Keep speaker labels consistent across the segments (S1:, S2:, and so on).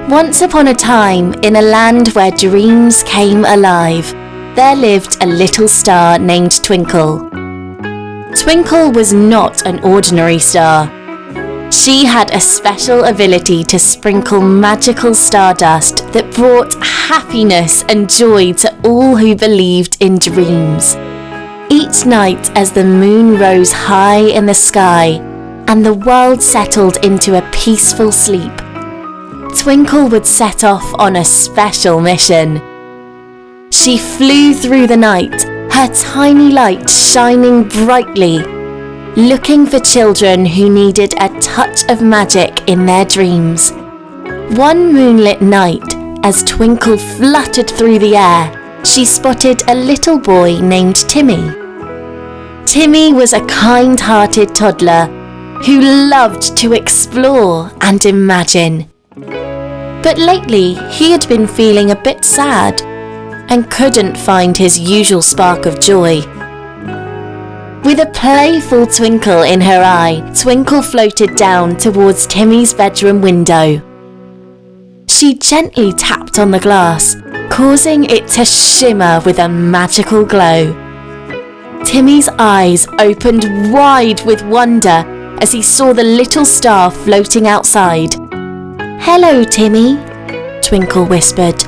S1: Once upon a time, in a land where dreams came alive, there lived a little star named Twinkle. Twinkle was not an ordinary star. She had a special ability to sprinkle magical stardust that brought happiness and joy to all who believed in dreams. Each night as the moon rose high in the sky and the world settled into a peaceful sleep, Twinkle would set off on a special mission. She flew through the night, her tiny light shining brightly, looking for children who needed a touch of magic in their dreams. One moonlit night, as Twinkle fluttered through the air, she spotted a little boy named Timmy. Timmy was a kind-hearted toddler who loved to explore and imagine. But lately, he had been feeling a bit sad and couldn't find his usual spark of joy. With a playful twinkle in her eye, Twinkle floated down towards Timmy's bedroom window. She gently tapped on the glass, causing it to shimmer with a magical glow. Timmy's eyes opened wide with wonder as he saw the little star floating outside. "Hello, Timmy," Twinkle whispered.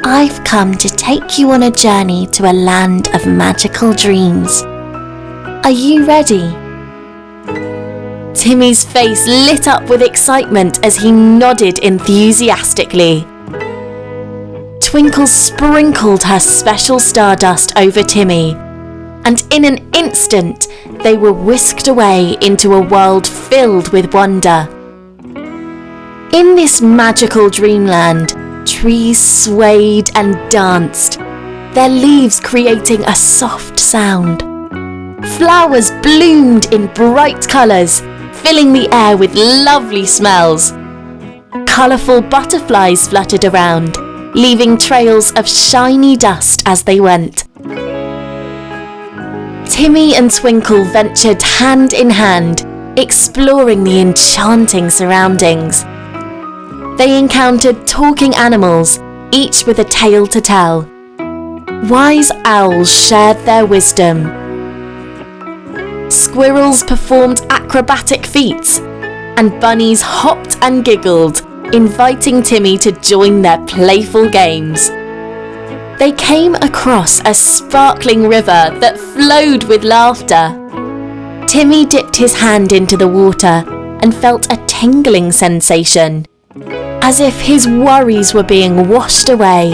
S1: "I've come to take you on a journey to a land of magical dreams. Are you ready?" Timmy's face lit up with excitement as he nodded enthusiastically. Twinkle sprinkled her special stardust over Timmy, and in an instant they were whisked away into a world filled with wonder. In this magical dreamland, trees swayed and danced, their leaves creating a soft sound. Flowers bloomed in bright colours, filling the air with lovely smells. Colourful butterflies fluttered around, leaving trails of shiny dust as they went. Timmy and Twinkle ventured hand in hand, exploring the enchanting surroundings. They encountered talking animals, each with a tale to tell. Wise owls shared their wisdom. Squirrels performed acrobatic feats, and bunnies hopped and giggled, inviting Timmy to join their playful games. They came across a sparkling river that flowed with laughter. Timmy dipped his hand into the water and felt a tingling sensation, as if his worries were being washed away.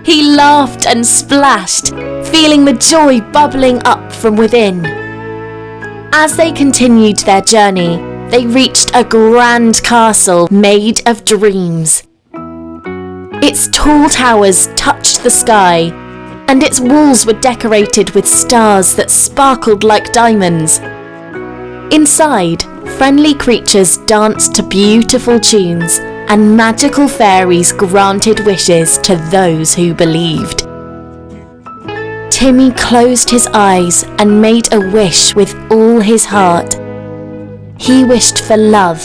S1: He laughed and splashed, feeling the joy bubbling up from within. As they continued their journey, they reached a grand castle made of dreams. Its tall towers touched the sky, and its walls were decorated with stars that sparkled like diamonds. Inside, friendly creatures danced to beautiful tunes, and magical fairies granted wishes to those who believed. Timmy closed his eyes and made a wish with all his heart. He wished for love,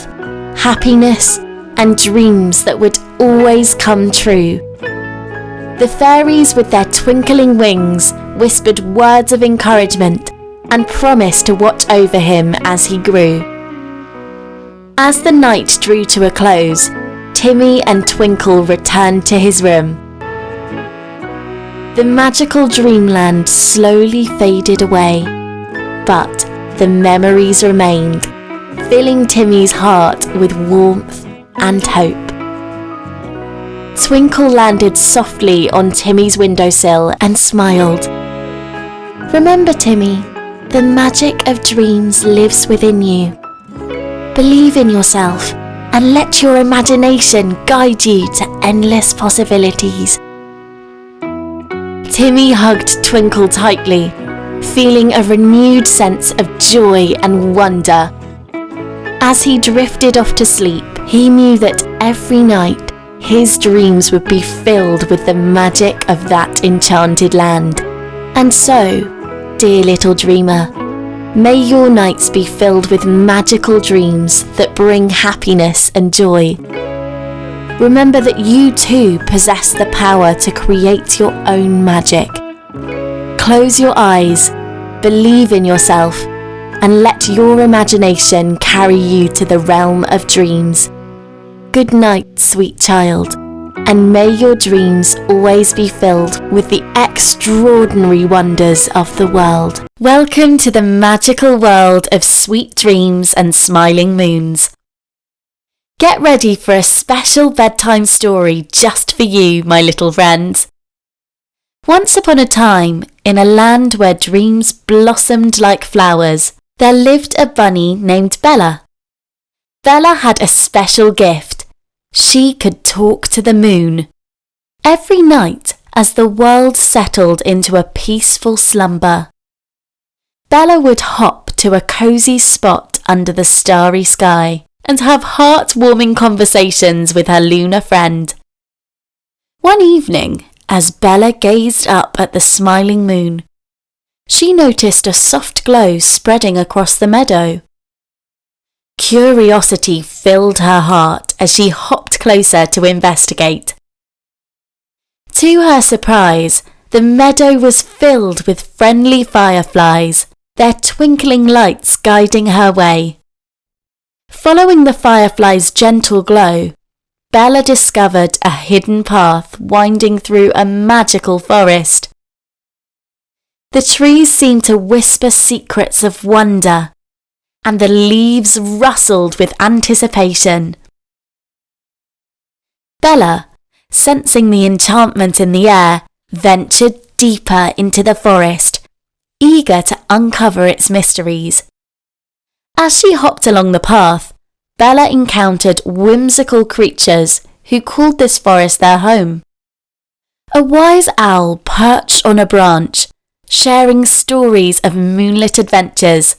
S1: happiness, and dreams that would always come true. The fairies with their twinkling wings whispered words of encouragement and promised to watch over him as he grew. As the night drew to a close, Timmy and Twinkle returned to his room. The magical dreamland slowly faded away, but the memories remained, filling Timmy's heart with warmth and hope. Twinkle landed softly on Timmy's windowsill and smiled. "Remember, Timmy, the magic of dreams lives within you. Believe in yourself and let your imagination guide you to endless possibilities." Timmy hugged Twinkle tightly, feeling a renewed sense of joy and wonder. As he drifted off to sleep, he knew that every night his dreams would be filled with the magic of that enchanted land. And so, dear little dreamer, may your nights be filled with magical dreams that bring happiness and joy. remember that you too possess the power to create your own magic. Close your eyes, believe in yourself, and let your imagination carry you to the realm of dreams. Good night, sweet child, and may your dreams always be filled with the extraordinary wonders of the world. Welcome to the magical world of sweet dreams and smiling moons. Get ready for a special bedtime story just for you, my little friend. Once upon a time, in a land where dreams blossomed like flowers, there lived a bunny named Bella. Bella had a special gift. She could talk to the moon. Every night, as the world settled into a peaceful slumber, Bella would hop to a cosy spot under the starry sky and have heart-warming conversations with her lunar friend. One evening, as Bella gazed up at the smiling moon, she noticed a soft glow spreading across the meadow. Curiosity filled her heart as she hopped closer to investigate. To her surprise, the meadow was filled with friendly fireflies, their twinkling lights guiding her way. Following the fireflies' gentle glow, Bella discovered a hidden path winding through a magical forest. The trees seemed to whisper secrets of wonder, and the leaves rustled with anticipation. Bella, sensing the enchantment in the air, ventured deeper into the forest, eager to uncover its mysteries. As she hopped along the path, Bella encountered whimsical creatures who called this forest their home. A wise owl perched on a branch, sharing stories of moonlit adventures.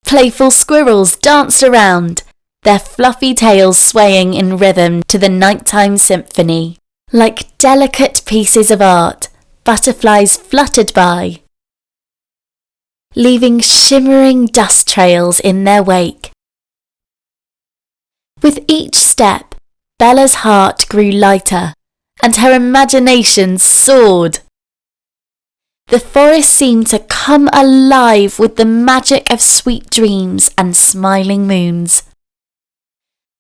S1: Playful squirrels danced around, their fluffy tails swaying in rhythm to the nighttime symphony. Like delicate pieces of art, butterflies fluttered by, leaving shimmering dust trails in their wake. With each step, Bella's heart grew lighter, and her imagination soared. The forest seemed to come alive with the magic of sweet dreams and smiling moons.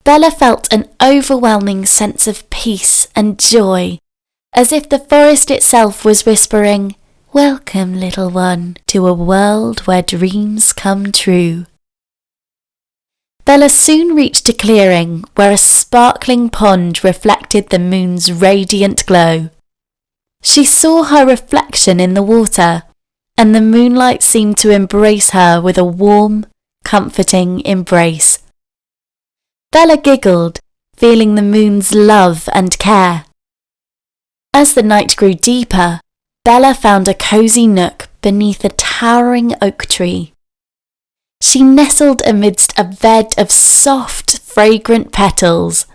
S1: Bella felt an overwhelming sense of peace and joy, as if the forest itself was whispering, "Welcome, little one, to a world where dreams come true." Bella soon reached a clearing where a sparkling pond reflected the moon's radiant glow. She saw her reflection in the water, and the moonlight seemed to embrace her with a warm, comforting embrace. Bella giggled, feeling the moon's love and care. As the night grew deeper, Bella found a cosy nook beneath a towering oak tree. She nestled amidst a bed of soft, fragrant petals,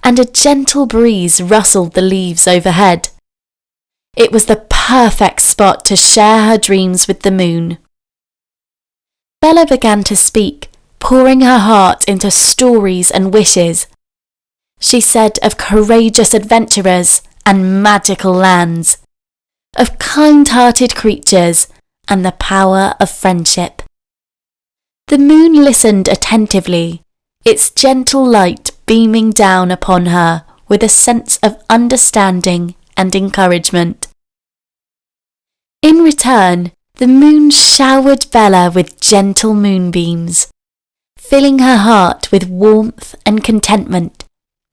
S1: and a gentle breeze rustled the leaves overhead. It was the perfect spot to share her dreams with the moon. Bella began to speak, pouring her heart into stories and wishes. She said of courageous adventurers and magical lands, of kind-hearted creatures and the power of friendship. The moon listened attentively, its gentle light beaming down upon her with a sense of understanding and encouragement. In return, the moon showered Bella with gentle moonbeams. Filling her heart with warmth and contentment,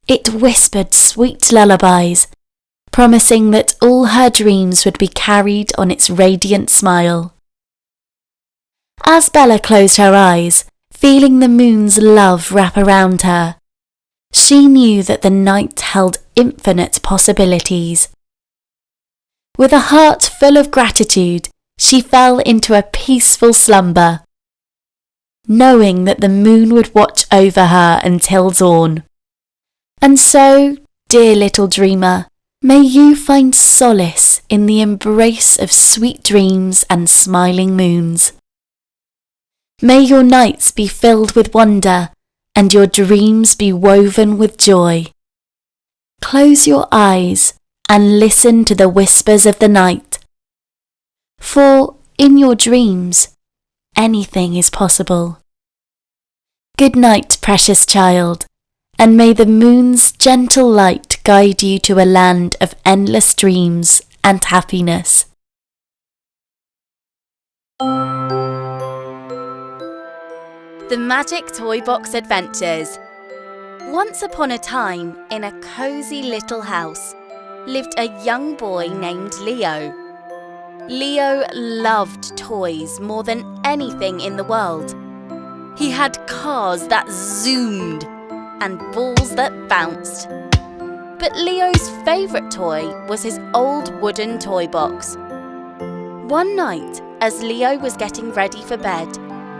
S1: it whispered sweet lullabies, promising that all her dreams would be carried on its radiant smile. As Bella closed her eyes, feeling the moon's love wrap around her, she knew that the night held infinite possibilities. With a heart full of gratitude, she fell into a peaceful slumber, knowing that the moon would watch over her until dawn. And so, dear little dreamer, may you find solace in the embrace of sweet dreams and smiling moons. May your nights be filled with wonder and your dreams be woven with joy. Close your eyes and listen to the whispers of the night. For in your dreams, anything is possible. Good night, precious child, and may the moon's gentle light guide you to a land of endless dreams and happiness. The Magic Toy Box Adventures. Once upon a time, in a cosy little house, lived a young boy named Leo. Leo loved toys more than anything in the world. He had cars that zoomed and balls that bounced. But Leo's favourite toy was his old wooden toy box. One night, as Leo was getting ready for bed,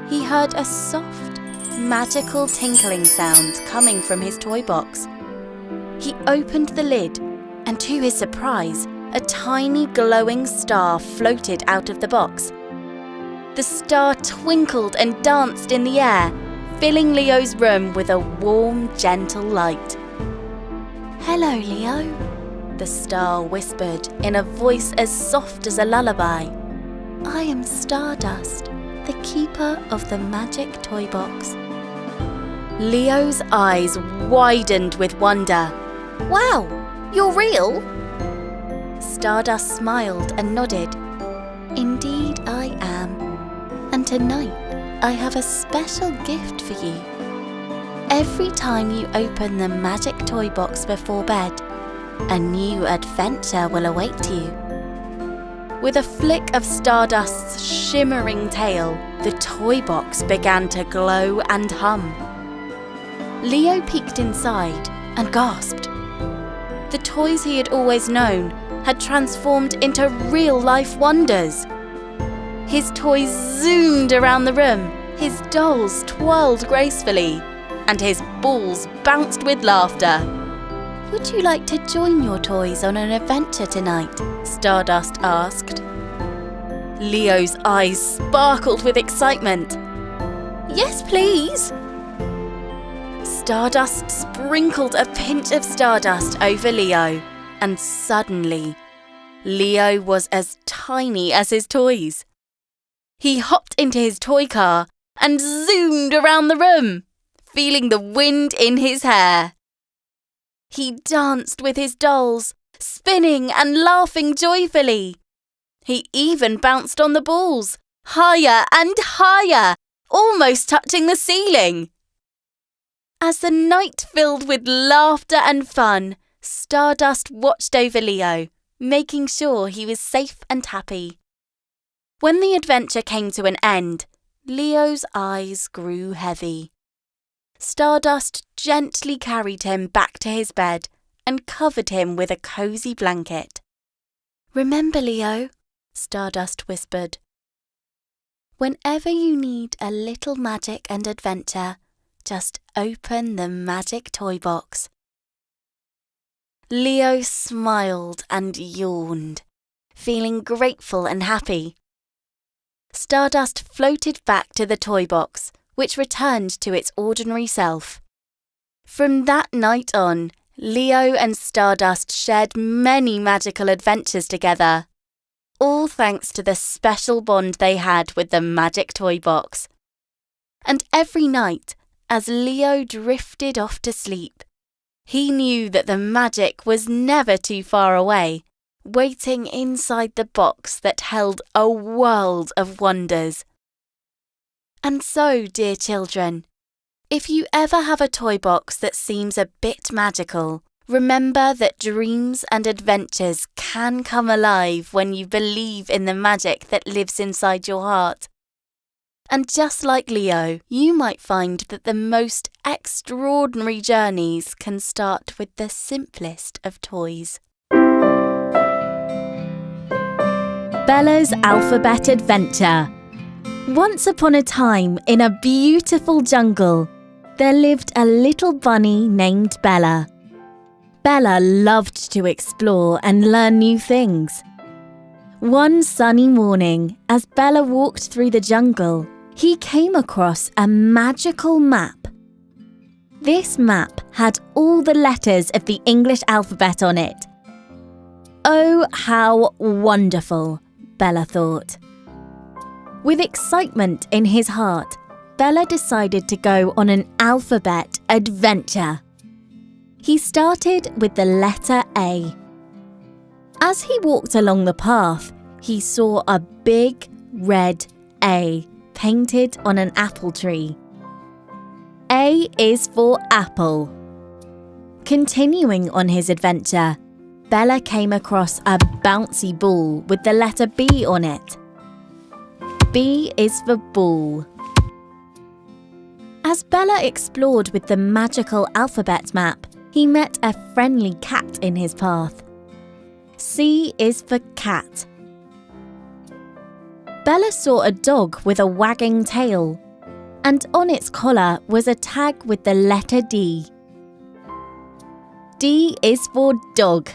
S1: he heard a soft, magical tinkling sound coming from his toy box. He opened the lid, and to his surprise, a tiny glowing star floated out of the box. The star twinkled and danced in the air, filling Leo's room with a warm, gentle light. "Hello, Leo," the star whispered in a voice as soft as a lullaby. "I am Stardust, the keeper of the magic toy box." Leo's eyes widened with wonder. "Wow, you're real?" Stardust smiled and nodded. "Indeed I am. And tonight I have a special gift for you. Every time you open the magic toy box before bed, a new adventure will await you." With a flick of Stardust's shimmering tail, the toy box began to glow and hum. Leo peeked inside and gasped. The toys he had always known had transformed into real-life wonders. His toys zoomed around the room, his dolls twirled gracefully, and his balls bounced with laughter. "Would you like to join your toys on an adventure tonight?" Stardust asked. Leo's eyes sparkled with excitement. "Yes, please." Stardust sprinkled a pinch of stardust over Leo, and suddenly, Leo was as tiny as his toys. He hopped into his toy car and zoomed around the room, feeling the wind in his hair. He danced with his dolls, spinning and laughing joyfully. He even bounced on the balls, higher and higher, almost touching the ceiling. As the night filled with laughter and fun, Stardust watched over Leo, making sure he was safe and happy. When the adventure came to an end, Leo's eyes grew heavy. Stardust gently carried him back to his bed and covered him with a cosy blanket. "Remember, Leo," Stardust whispered, "whenever you need a little magic and adventure, just open the magic toy box." Leo smiled and yawned, feeling grateful and happy. Stardust floated back to the toy box, which returned to its ordinary self. From that night on, Leo and Stardust shared many magical adventures together, all thanks to the special bond they had with the magic toy box. And every night, as Leo drifted off to sleep, he knew that the magic was never too far away, waiting inside the box that held a world of wonders. And so, dear children, if you ever have a toy box that seems a bit magical, remember that dreams and adventures can come alive when you believe in the magic that lives inside your heart. And just like Leo, you might find that the most extraordinary journeys can start with the simplest of toys. Bella's Alphabet Adventure. Once upon a time, in a beautiful jungle, there lived a little bunny named Bella. Bella loved to explore and learn new things. One sunny morning, as Bella walked through the jungle, he came across a magical map. This map had all the letters of the English alphabet on it. Oh, how wonderful, Bella thought. With excitement in his heart, Bella decided to go on an alphabet adventure. He started with the letter A. As he walked along the path, he saw a big red A painted on an apple tree. A is for apple. Continuing on his adventure, Bella came across a bouncy ball with the letter B on it. B is for ball. As Bella explored with the magical alphabet map, he met a friendly cat in his path. C is for cat. Bella saw a dog with a wagging tail, and on its collar was a tag with the letter D. D is for dog.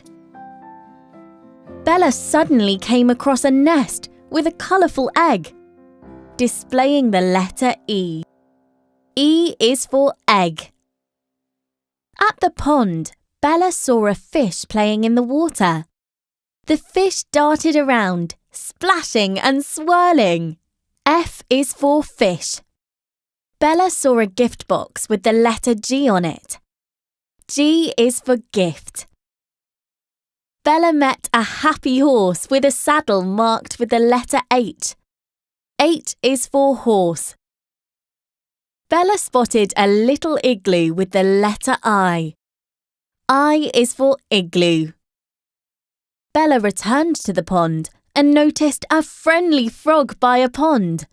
S1: Bella suddenly came across a nest with a colourful egg, displaying the letter E. E is for egg. At the pond, Bella saw a fish playing in the water. The fish darted around, splashing and swirling. F is for fish. Bella saw a gift box with the letter G on it. G is for gift. Bella met a happy horse with a saddle marked with the letter H. H is for horse. Bella spotted a little igloo with the letter I. I is for igloo. Bella returned to the pond and noticed a friendly frog by a pond.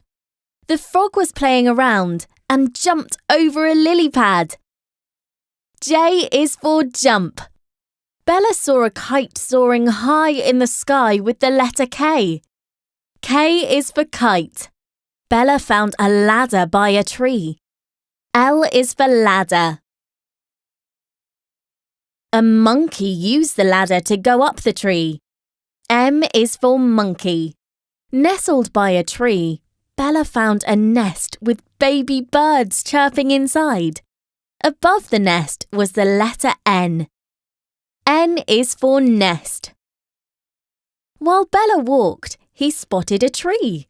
S1: The frog was playing around and jumped over a lily pad. J is for jump. Bella saw a kite soaring high in the sky with the letter K. K is for kite. Bella found a ladder by a tree. L is for ladder. A monkey used the ladder to go up the tree. M is for monkey. Nestled by a tree, Bella found a nest with baby birds chirping inside. Above the nest was the letter N. N is for nest. While Bella walked, he spotted a tree.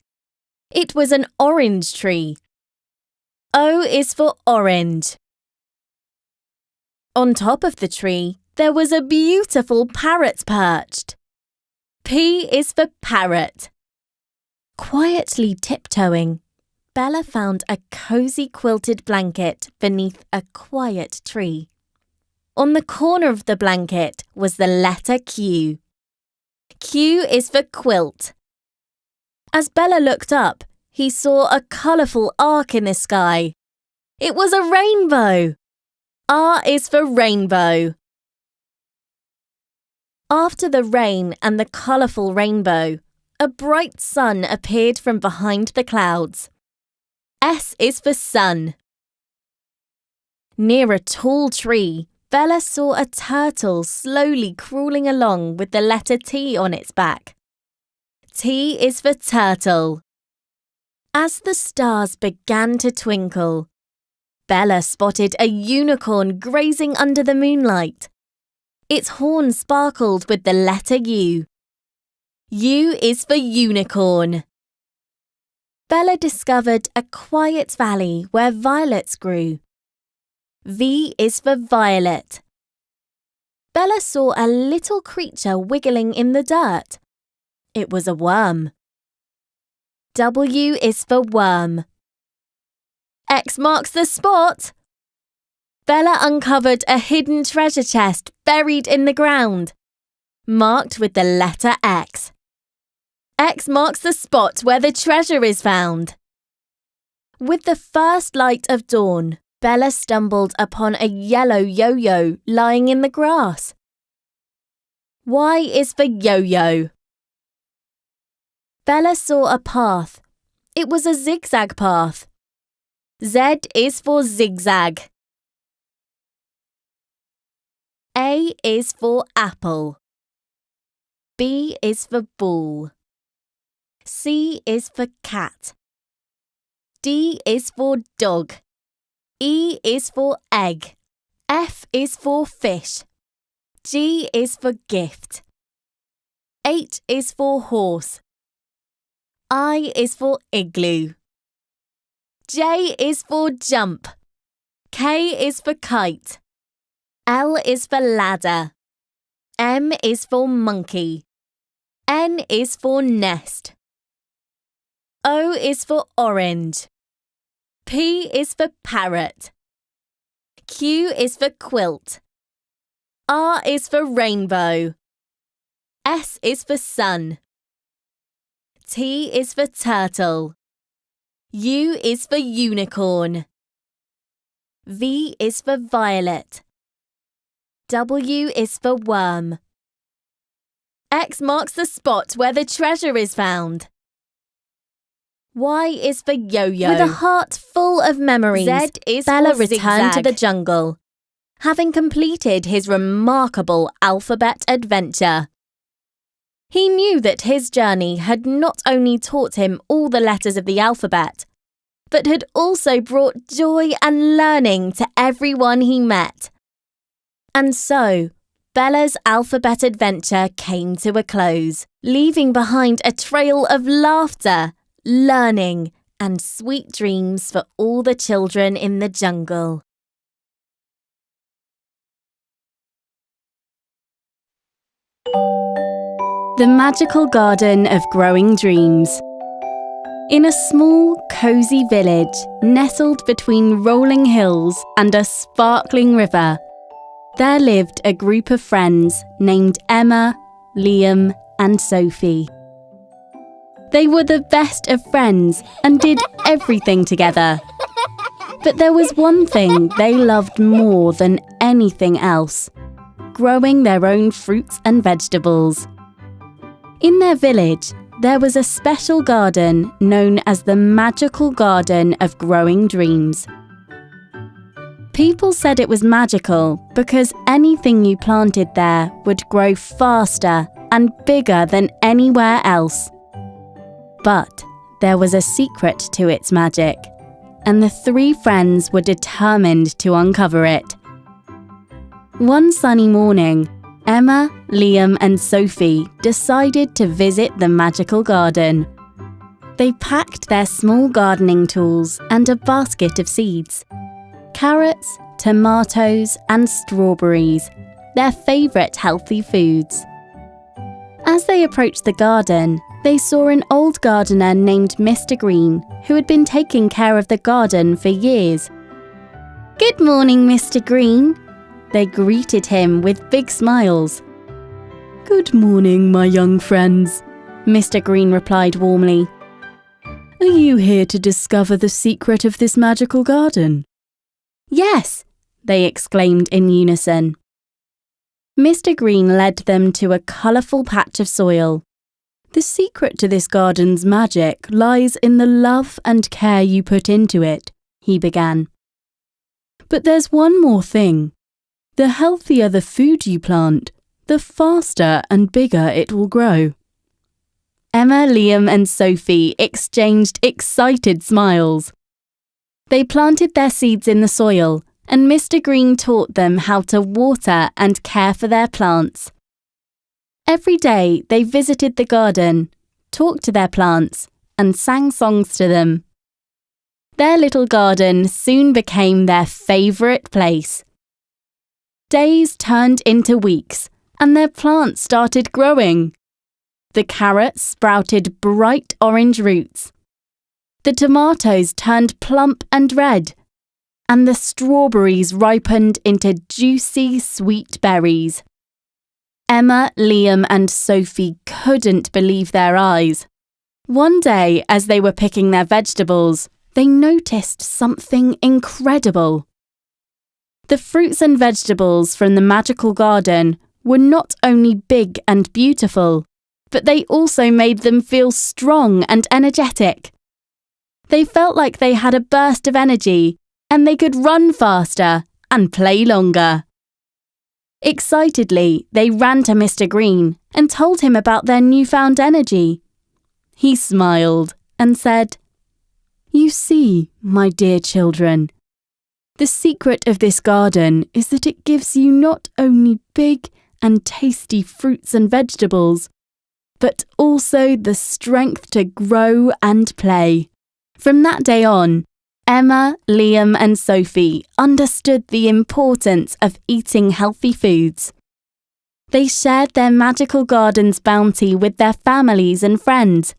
S1: It was an orange tree. O is for orange. On top of the tree, there was a beautiful parrot perched. P is for parrot. Quietly tiptoeing, Bella found a cosy quilted blanket beneath a quiet tree. On the corner of the blanket was the letter Q. Q is for quilt. As Bella looked up, he saw a colourful arc in the sky. It was a rainbow. R is for rainbow. After the rain and the colourful rainbow, a bright sun appeared from behind the clouds. S is for sun. Near a tall tree, Bella saw a turtle slowly crawling along with the letter T on its back. T is for turtle. As the stars began to twinkle, Bella spotted a unicorn grazing under the moonlight. Its horn sparkled with the letter U. U is for unicorn. Bella discovered a quiet valley where violets grew. V is for violet. Bella saw a little creature wiggling in the dirt. It was a worm. W is for worm. X marks the spot. Bella uncovered a hidden treasure chest buried in the ground, marked with the letter X. X marks the spot where the treasure is found. With the first light of dawn, Bella stumbled upon a yellow yo-yo lying in the grass. Y is for yo-yo. Bella saw a path. It was a zigzag path. Z is for zigzag. A is for apple. B is for ball. C is for cat. D is for dog. E is for egg. F is for fish. G is for gift. H is for horse. I is for igloo. J is for jump. K is for kite. L is for ladder. M is for monkey. N is for nest. O is for orange. P is for parrot. Q is for quilt. R is for rainbow. S is for sun. T is for turtle. U is for unicorn. V is for violet. W is for worm. X marks the spot where the treasure is found. Y is for yo-yo. With a heart full of memories, Z is Bella returned to the jungle, having completed his remarkable alphabet adventure. He knew that his journey had not only taught him all the letters of the alphabet, but had also brought joy and learning to everyone he met. And so, Bella's alphabet adventure came to a close, leaving behind a trail of laughter, learning, and sweet dreams for all the children in the jungle. The Magical Garden of Growing Dreams. In a small, cosy village nestled between rolling hills and a sparkling river, there lived a group of friends named Emma, Liam, and Sophie. They were the best of friends and did everything together. But there was one thing they loved more than anything else: growing their own fruits and vegetables. In their village, there was a special garden known as the Magical Garden of Growing Dreams. People said it was magical because anything you planted there would grow faster and bigger than anywhere else. But there was a secret to its magic, and the three friends were determined to uncover it. One sunny morning, Emma, Liam, and Sophie decided to visit the magical garden. They packed their small gardening tools and a basket of seeds: carrots, tomatoes, and strawberries, their favourite healthy foods. As they approached the garden, they saw an old gardener named Mr. Green, who had been taking care of the garden for years. "Good morning, Mr. Green." They greeted him with big smiles. "Good morning, my young friends," Mr. Green replied warmly. "Are you here to discover the secret of this magical garden?" "Yes," they exclaimed in unison. Mr. Green led them to a colourful patch of soil. "The secret to this garden's magic lies in the love and care you put into it," he began. "But there's one more thing. The healthier the food you plant, the faster and bigger it will grow." Emma, Liam, and Sophie exchanged excited smiles. They planted their seeds in the soil, and Mr. Green taught them how to water and care for their plants. Every day they visited the garden, talked to their plants, and sang songs to them. Their little garden soon became their favourite place. Days turned into weeks, and their plants started growing. The carrots sprouted bright orange roots. The tomatoes turned plump and red, and the strawberries ripened into juicy, sweet berries. Emma, Liam, and Sophie couldn't believe their eyes. One day, as they were picking their vegetables, they noticed something incredible. The fruits and vegetables from the magical garden were not only big and beautiful, but they also made them feel strong and energetic. They felt like they had a burst of energy, and they could run faster and play longer. Excitedly, they ran to Mr. Green and told him about their newfound energy. He smiled and said, "You see, my dear children,
S2: The secret of this garden is that it gives you not only big and tasty fruits and vegetables, but also the strength to grow and play. From that day on, Emma, Liam and Sophie understood the importance of eating healthy foods. They shared their magical garden's bounty with their families and friends,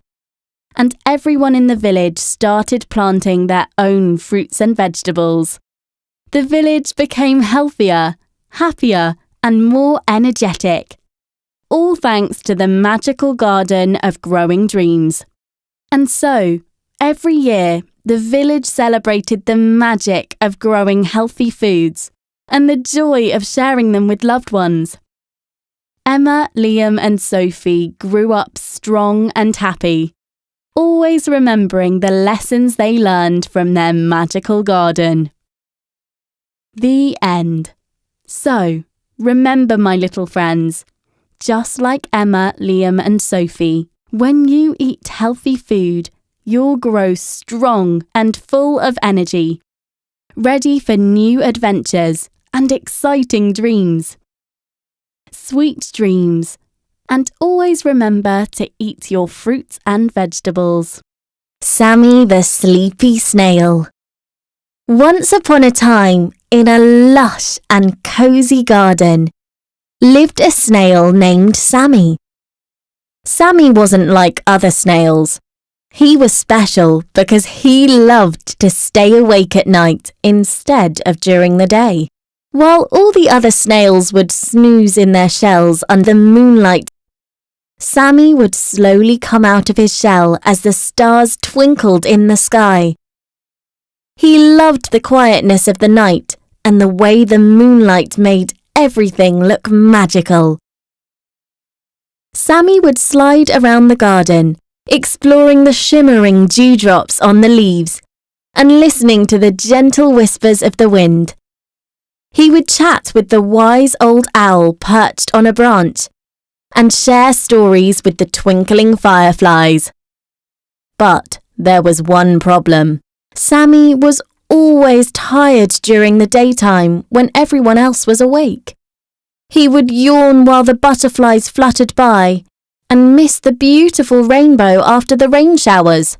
S2: and everyone in the village started planting their own fruits and vegetables. The village became healthier, happier, and more energetic, all thanks to the magical garden of growing dreams. And so, every year, the village celebrated the magic of growing healthy foods and the joy of sharing them with loved ones. Emma, Liam, and Sophie grew up strong and happy, always remembering the lessons they learned from their magical garden. The end. So, remember, my little friends, just like Emma, Liam, and Sophie, when you eat healthy food, you'll grow strong and full of energy, ready for new adventures and exciting dreams. Sweet dreams, and always remember to eat your fruits and vegetables.
S1: Sammy the Sleepy Snail. Once upon a time, in a lush and cosy garden, lived a snail named Sammy. Sammy wasn't like other snails. He was special because he loved to stay awake at night instead of during the day. While all the other snails would snooze in their shells under the moonlight, Sammy would slowly come out of his shell as the stars twinkled in the sky. He loved the quietness of the night and the way the moonlight made everything look magical. Sammy would slide around the garden, exploring the shimmering dewdrops on the leaves and listening to the gentle whispers of the wind. He would chat with the wise old owl perched on a branch and share stories with the twinkling fireflies. But there was one problem. Sammy was always tired during the daytime when everyone else was awake. He would yawn while the butterflies fluttered by and miss the beautiful rainbow after the rain showers.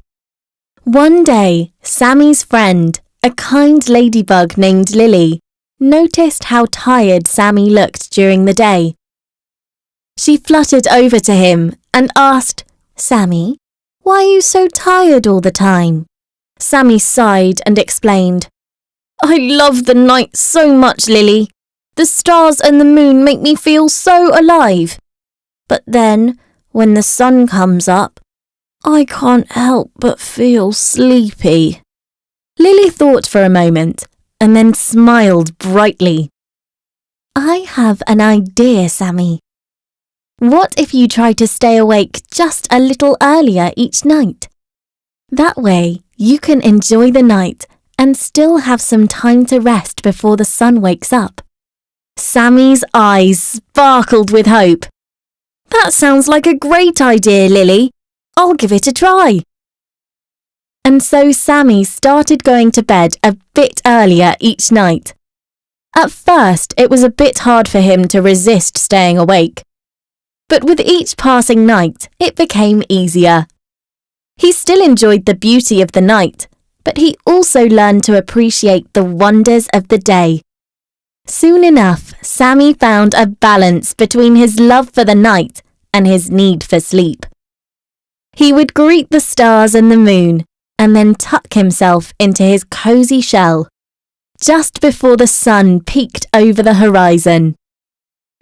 S1: One day, Sammy's friend, a kind ladybug named Lily, noticed how tired Sammy looked during the day. She fluttered over to him and asked, "Sammy, why are you so tired all the time?" Sammy sighed and explained, "I love the night so much, Lily. The stars and the moon make me feel so alive. But then, when the sun comes up, I can't help but feel sleepy." Lily thought for a moment and then smiled brightly. "I have an idea, Sammy. What if you try to stay awake just a little earlier each night? That way, you can enjoy the night and still have some time to rest before the sun wakes up." Sammy's eyes sparkled with hope. "That sounds like a great idea, Lily. I'll give it a try." And so Sammy started going to bed a bit earlier each night. At first, it was a bit hard for him to resist staying awake. But with each passing night, it became easier. He still enjoyed the beauty of the night, but he also learned to appreciate the wonders of the day. Soon enough, Sammy found a balance between his love for the night and his need for sleep. He would greet the stars and the moon and then tuck himself into his cosy shell just before the sun peeked over the horizon.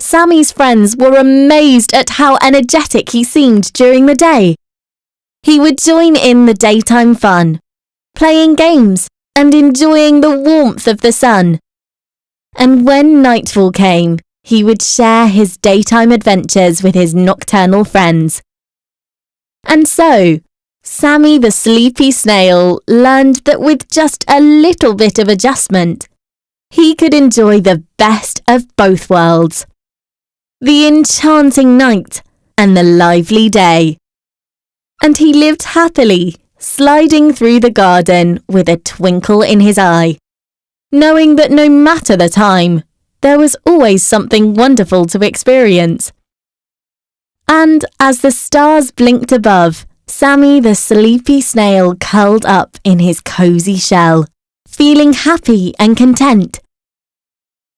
S1: Sammy's friends were amazed at how energetic he seemed during the day. He would join in the daytime fun, playing games and enjoying the warmth of the sun. And when nightfall came, he would share his daytime adventures with his nocturnal friends. And so, Sammy the Sleepy Snail learned that with just a little bit of adjustment, he could enjoy the best of both worlds. The enchanting night and the lively day. And he lived happily, sliding through the garden with a twinkle in his eye. knowing that no matter the time, there was always something wonderful to experience. And as the stars blinked above, Sammy the sleepy snail curled up in his cosy shell, feeling happy and content.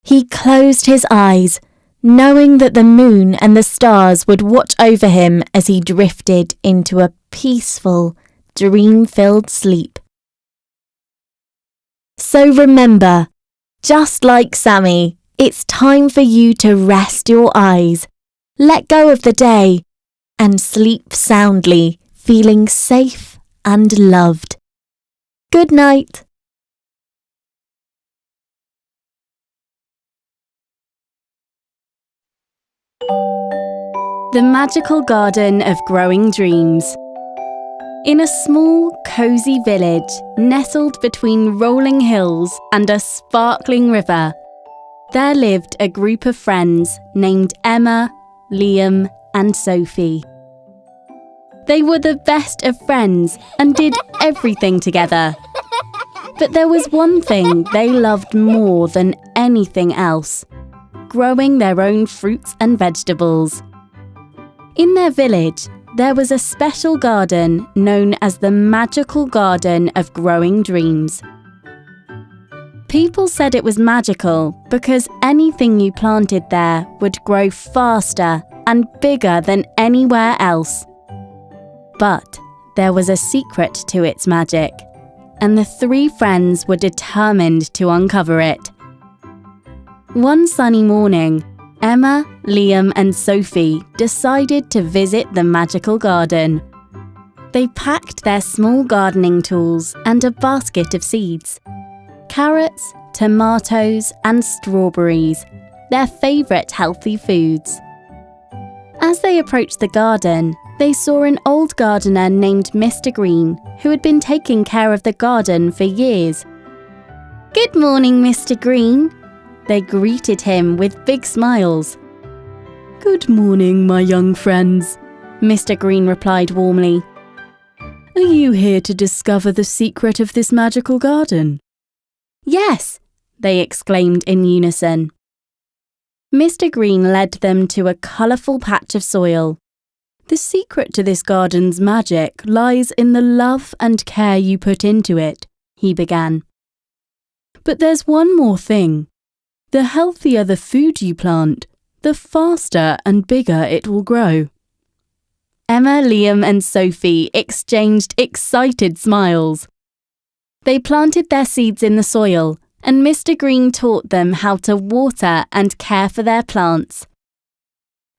S1: He closed his eyes, knowing that the moon and the stars would watch over him as he drifted into a peaceful, dream-filled sleep. So remember, just like Sammy, it's time for you to rest your eyes, let go of the day, and sleep soundly, feeling safe and loved. Good night.
S2: The Magical Garden of Growing Dreams. In a small, cosy village nestled between rolling hills and a sparkling river, there lived a group of friends named Emma, Liam, and Sophie. They were the best of friends and did everything together. But there was one thing they loved more than anything else: growing their own fruits and vegetables. In their village, there was a special garden known as the Magical Garden of Growing Dreams. People said it was magical because anything you planted there would grow faster and bigger than anywhere else. But there was a secret to its magic, and the three friends were determined to uncover it. One sunny morning, Emma, Liam, and Sophie decided to visit the magical garden. They packed their small gardening tools and a basket of seeds: carrots, tomatoes, and strawberries, their favourite healthy foods. As they approached the garden, they saw an old gardener named Mr. Green, who had been taking care of the garden for years. "Good morning, Mr. Green." They greeted him with big smiles.
S3: "Good morning, my young friends,"
S2: Mr. Green replied warmly.
S3: "Are you here to discover the secret of this magical garden?"
S2: "Yes," they exclaimed in unison. Mr. Green led them to a colourful patch of soil.
S3: "The secret to this garden's magic lies in the love and care you put into it," he began. "But there's one more thing. The healthier the food you plant, the faster and bigger it will grow."
S2: Emma, Liam, and Sophie exchanged excited smiles. They planted their seeds in the soil, and Mr. Green taught them how to water and care for their plants.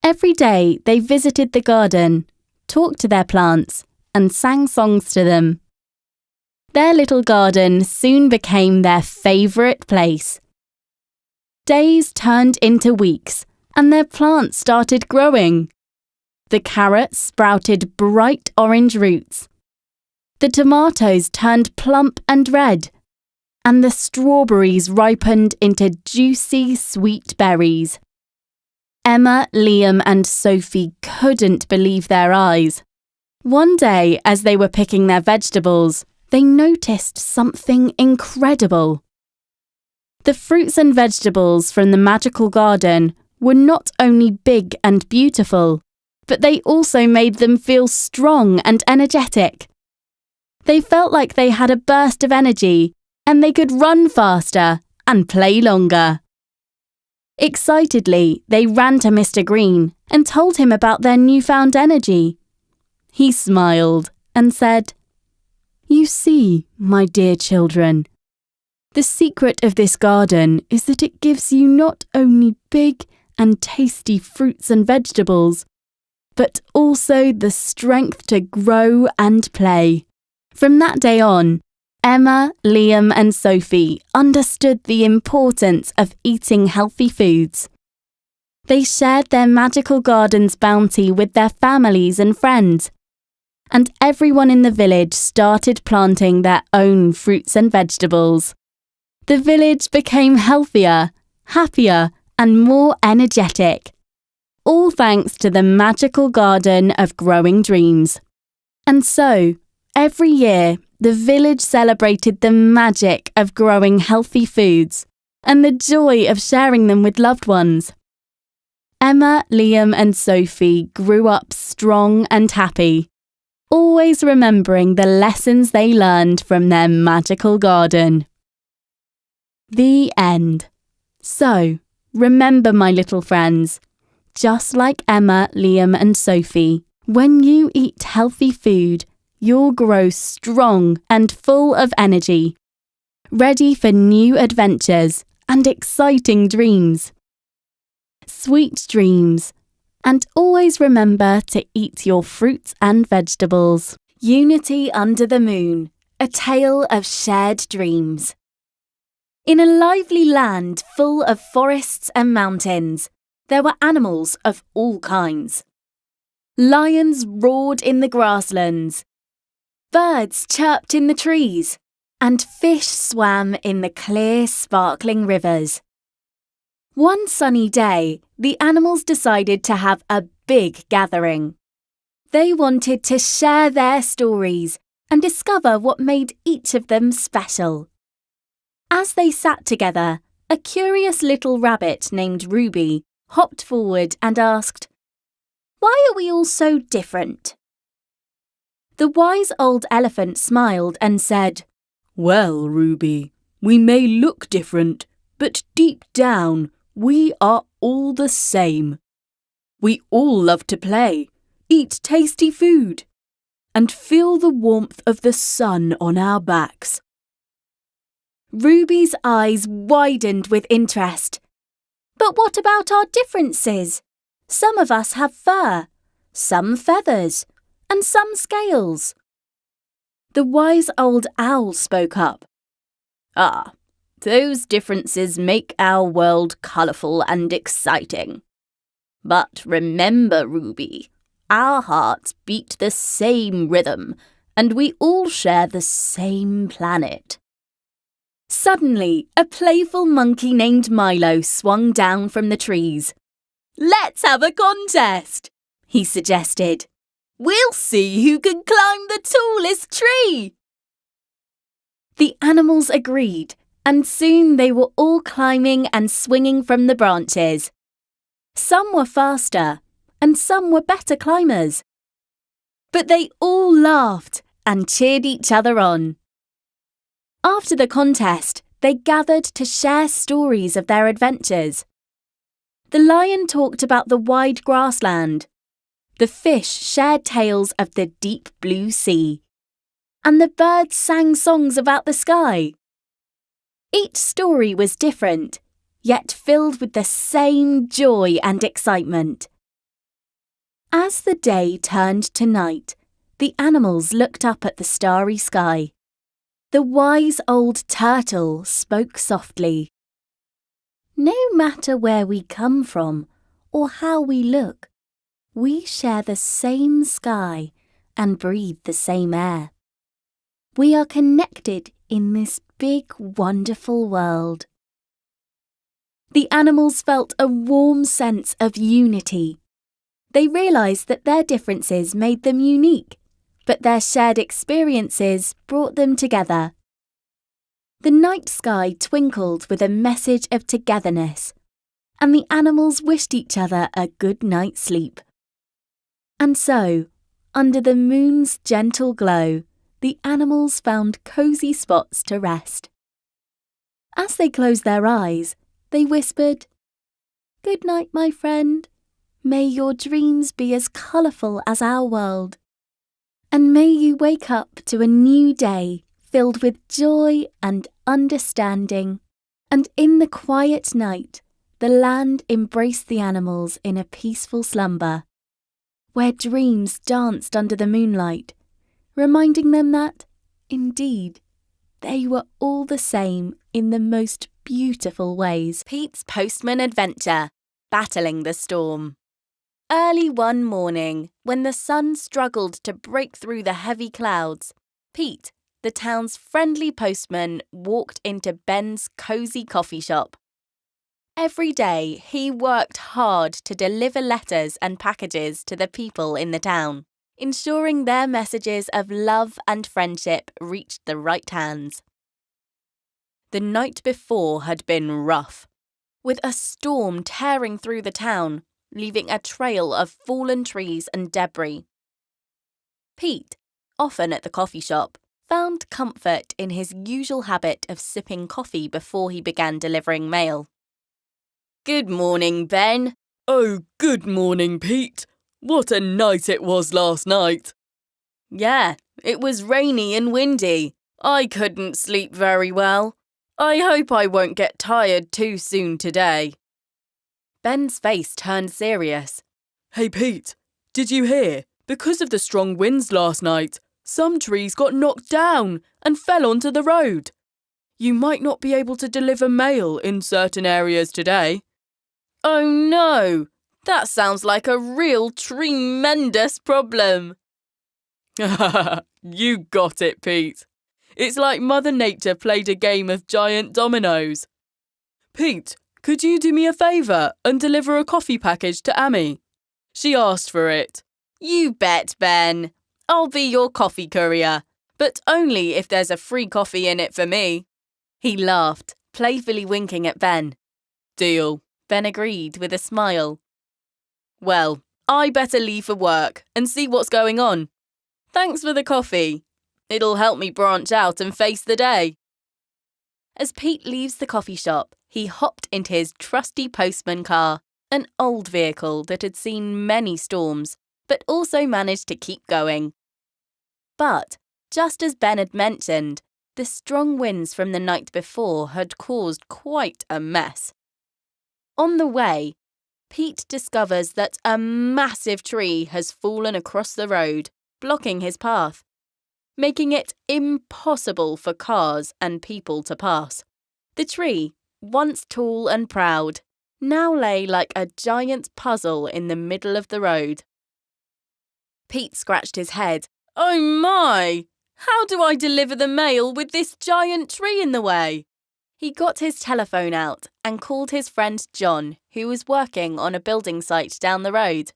S2: Every day they visited the garden, talked to their plants, and sang songs to them. Their little garden soon became their favourite place. Days turned into weeks, and their plants started growing. The carrots sprouted bright orange roots. The tomatoes turned plump and red, and the strawberries ripened into juicy, sweet berries. Emma, Liam, and Sophie couldn't believe their eyes. One day, as they were picking their vegetables, they noticed something incredible. The fruits and vegetables from the magical garden were not only big and beautiful, but they also made them feel strong and energetic. They felt like they had a burst of energy, and they could run faster and play longer. Excitedly, they ran to Mr. Green and told him about their newfound energy. He smiled and said,
S3: "You see, my dear children, the secret of this garden is that it gives you not only big and tasty fruits and vegetables, but also the strength to grow and play."
S2: From that day on, Emma, Liam, and Sophie understood the importance of eating healthy foods. They shared their magical garden's bounty with their families and friends, and everyone in the village started planting their own fruits and vegetables. The village became healthier, happier, and more energetic, all thanks to the magical garden of growing dreams. And so, every year, the village celebrated the magic of growing healthy foods and the joy of sharing them with loved ones. Emma, Liam and Sophie grew up strong and happy, always remembering the lessons they learned from their magical garden. The end. So, remember, my little friends, just like Emma, Liam and Sophie, when you eat healthy food, you'll grow strong and full of energy, ready for new adventures and exciting dreams. Sweet dreams, and always remember to eat your fruits and vegetables. Unity Under the Moon, a tale of shared dreams. In a lively land full of forests and mountains, there were animals of all kinds. Lions roared in the grasslands, birds chirped in the trees, and fish swam in the clear, sparkling rivers. One sunny day, the animals decided to have a big gathering. They wanted to share their stories and discover what made each of them special. As they sat together, a curious little rabbit named Ruby hopped forward and asked, "Why are we all so different?" The wise old elephant smiled and said, "Well, Ruby, we may look different, but deep down, we are all the same. We all love to play, eat tasty food, and feel the warmth of the sun on our backs." Ruby's eyes widened with interest. "But what about our differences? Some of us have fur, some feathers, and some scales." The wise old owl spoke up. "Ah, those differences make our world colourful and exciting. But remember, Ruby, our hearts beat the same rhythm, and we all share the same planet." Suddenly, a playful monkey named Milo swung down from the trees. "Let's have a contest," he suggested. "We'll see who can climb the tallest tree." The animals agreed, and soon they were all climbing and swinging from the branches. Some were faster, and some were better climbers. But they all laughed and cheered each other on. After the contest, they gathered to share stories of their adventures. The lion talked about the wide grassland. The fish shared tales of the deep blue sea. And the birds sang songs about the sky. Each story was different, yet filled with the same joy and excitement. As the day turned to night, the animals looked up at the starry sky. The wise old turtle spoke softly. "No matter where we come from or how we look, we share the same sky and breathe the same air. We are connected in this big, wonderful world." The animals felt a warm sense of unity. They realised that their differences made them unique, but their shared experiences brought them together. The night sky twinkled with a message of togetherness, and the animals wished each other a good night's sleep. And so, under the moon's gentle glow, the animals found cosy spots to rest. As they closed their eyes, they whispered, "Good night, my friend. May your dreams be as colourful as our world. And may you wake up to a new day filled with joy and understanding." And in the quiet night, the land embraced the animals in a peaceful slumber, where dreams danced under the moonlight, reminding them that, indeed, they were all the same in the most beautiful ways. Pete's Postman Adventure, Battling the Storm. Early one morning, when the sun struggled to break through the heavy clouds, Pete, the town's friendly postman, walked into Ben's cosy coffee shop. Every day, he worked hard to deliver letters and packages to the people in the town.
S1: ensuring their messages of love and friendship reached the right hands. The night before had been rough, with a storm tearing through the town, leaving a trail of fallen trees and debris. Pete, often at the coffee shop, found comfort in his usual habit of sipping coffee before he began delivering mail. "Good morning, Ben."
S4: "Oh, good morning, Pete. What a night it was last night."
S1: "Yeah, it was rainy and windy. I couldn't sleep very well. I hope I won't get tired too soon today." Ben's face turned serious.
S4: "Hey, Pete, did you hear? Because of the strong winds last night, some trees got knocked down and fell onto the road. You might not be able to deliver mail in certain areas today."
S1: "Oh no, that sounds like a real tremendous problem."
S4: You got it, Pete. It's like Mother Nature played a game of giant dominoes. "Pete, could you do me a favour and deliver a coffee package to Ame? She asked for it."
S1: "You bet, Ben. I'll be your coffee courier, but only if there's a free coffee in it for me." He laughed, playfully winking at Ben.
S4: "Deal,"
S1: Ben agreed with a smile. "Well, I better leave for work and see what's going on. Thanks for the coffee. It'll help me branch out and face the day." As Pete leaves the coffee shop, he hopped into his trusty Postman car, an old vehicle that had seen many storms, but also managed to keep going. But, just as Ben had mentioned, the strong winds from the night before had caused quite a mess. On the way, Pete discovers that a massive tree has fallen across the road, blocking his path, making it impossible for cars and people to pass. The tree, once tall and proud, now lay like a giant puzzle in the middle of the road. Pete scratched his head. "Oh my! How do I deliver the mail with this giant tree in the way?" He got his telephone out and called his friend John, who was working on a building site down the road.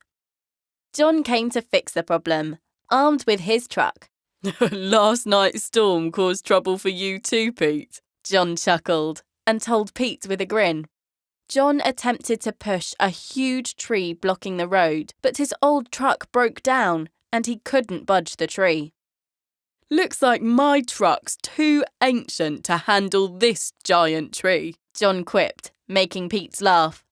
S1: John came to fix the problem, armed with his truck.
S4: "Last night's storm caused trouble for you too, Pete,"
S1: John chuckled and told Pete with a grin. John attempted to push a huge tree blocking the road, but his old truck broke down and he couldn't budge the tree.
S4: "Looks like my truck's too ancient to handle this giant tree,"
S1: John quipped, making Pete laugh.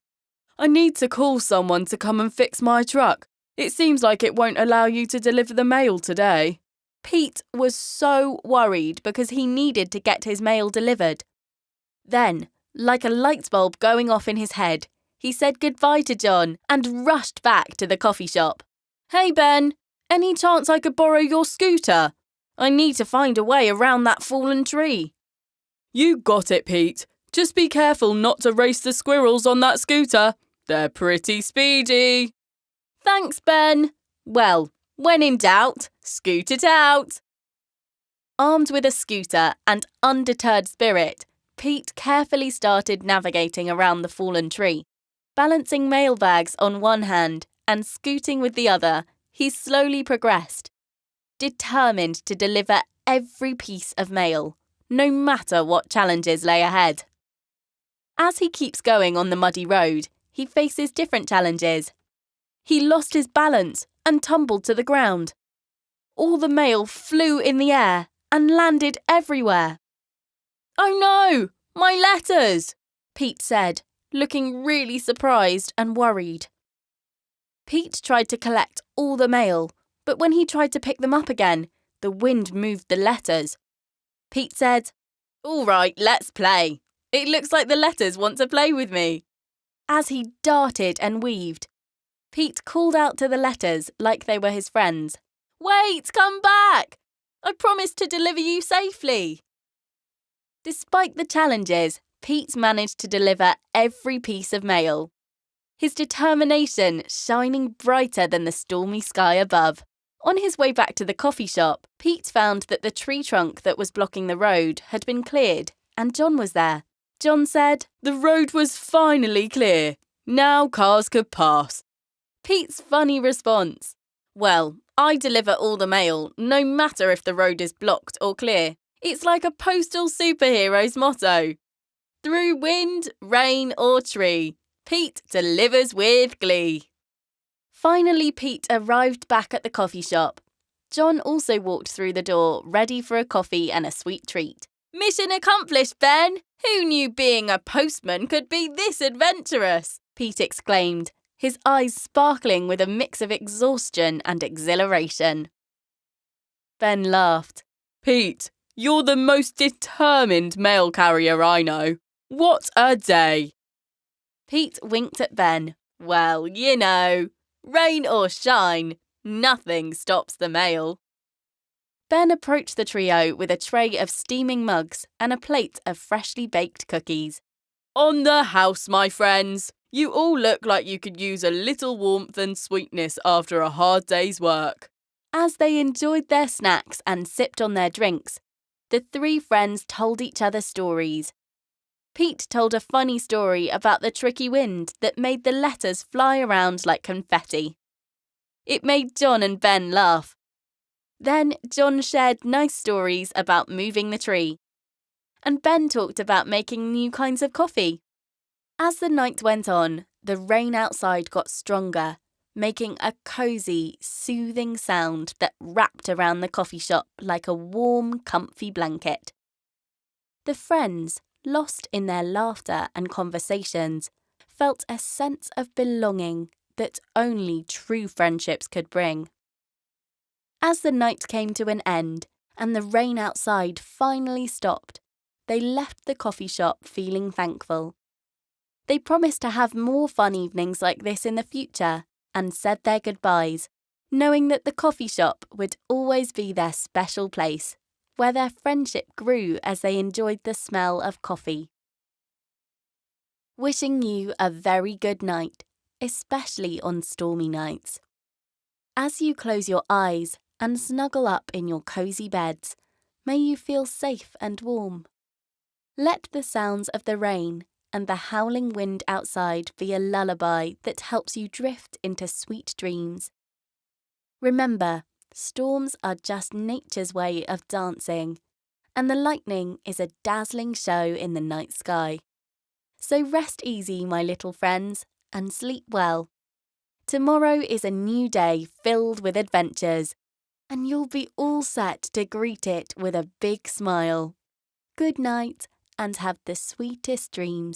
S4: "I need to call someone to come and fix my truck. It seems like it won't allow you to deliver the mail today."
S1: Pete was so worried because he needed to get his mail delivered. Then, like a light bulb going off in his head, he said goodbye to John and rushed back to the coffee shop. "Hey Ben, any chance I could borrow your scooter? I need to find a way around that fallen tree."
S4: "You got it, Pete. Just be careful not to race the squirrels on that scooter. They're pretty speedy."
S1: "Thanks, Ben. Well, when in doubt, scoot it out." Armed with a scooter and undeterred spirit, Pete carefully started navigating around the fallen tree. Balancing mail bags on one hand and scooting with the other, he slowly progressed, determined to deliver every piece of mail, no matter what challenges lay ahead. As he keeps going on the muddy road, he faces different challenges. He lost his balance and tumbled to the ground. All the mail flew in the air and landed everywhere. "Oh no, my letters!" Pete said, looking really surprised and worried. Pete tried to collect all the mail, but when he tried to pick them up again, the wind moved the letters. Pete said, "All right, let's play. It looks like the letters want to play with me." As he darted and weaved, Pete called out to the letters like they were his friends. "Wait, come back! I promised to deliver you safely." Despite the challenges, Pete managed to deliver every piece of mail, his determination shining brighter than the stormy sky above. On his way back to the coffee shop, Pete found that the tree trunk that was blocking the road had been cleared, and John was there. John said,
S4: "The road was finally clear. Now cars could pass."
S1: Pete's funny response, "Well, I deliver all the mail, no matter if the road is blocked or clear. It's like a postal superhero's motto. Through wind, rain or tree, Pete delivers with glee. Finally, Pete arrived back at the coffee shop. John also walked through the door, ready for a coffee and a sweet treat. Mission accomplished, Ben! Who knew being a postman could be this adventurous? Pete exclaimed, his eyes sparkling with a mix of exhaustion and exhilaration. Ben laughed. Pete, you're the most determined mail carrier I know. What a day! Pete winked at Ben. Well, you know, rain or shine, nothing stops the mail. Ben approached the trio with a tray of steaming mugs and a plate of freshly baked cookies. On the house, my friends. You all look like you could use a little warmth and sweetness after a hard day's work. As they enjoyed their snacks and sipped on their drinks, the three friends told each other stories. Pete told a funny story about the tricky wind that made the letters fly around like confetti. It made John and Ben laugh. Then John shared nice stories about moving the tree, and Ben talked about making new kinds of coffee. As the night went on, the rain outside got stronger, making a cosy, soothing sound that wrapped around the coffee shop like a warm, comfy blanket. The friends, lost in their laughter and conversations, felt a sense of belonging that only true friendships could bring. As the night came to an end and the rain outside finally stopped, they left the coffee shop feeling thankful. They promised to have more fun evenings like this in the future and said their goodbyes, knowing that the coffee shop would always be their special place, where their friendship grew as they enjoyed the smell of coffee. Wishing you a very good night, especially on stormy nights. As you close your eyes and snuggle up in your cosy beds, may you feel safe and warm. Let the sounds of the rain and the howling wind outside be a lullaby that helps you drift into sweet dreams. Remember, storms are just nature's way of dancing, and the lightning is a dazzling show in the night sky. So rest easy, my little friends, and sleep well. Tomorrow is a new day filled with adventures, and you'll be all set to greet it with a big smile. Good night, and have the sweetest dreams.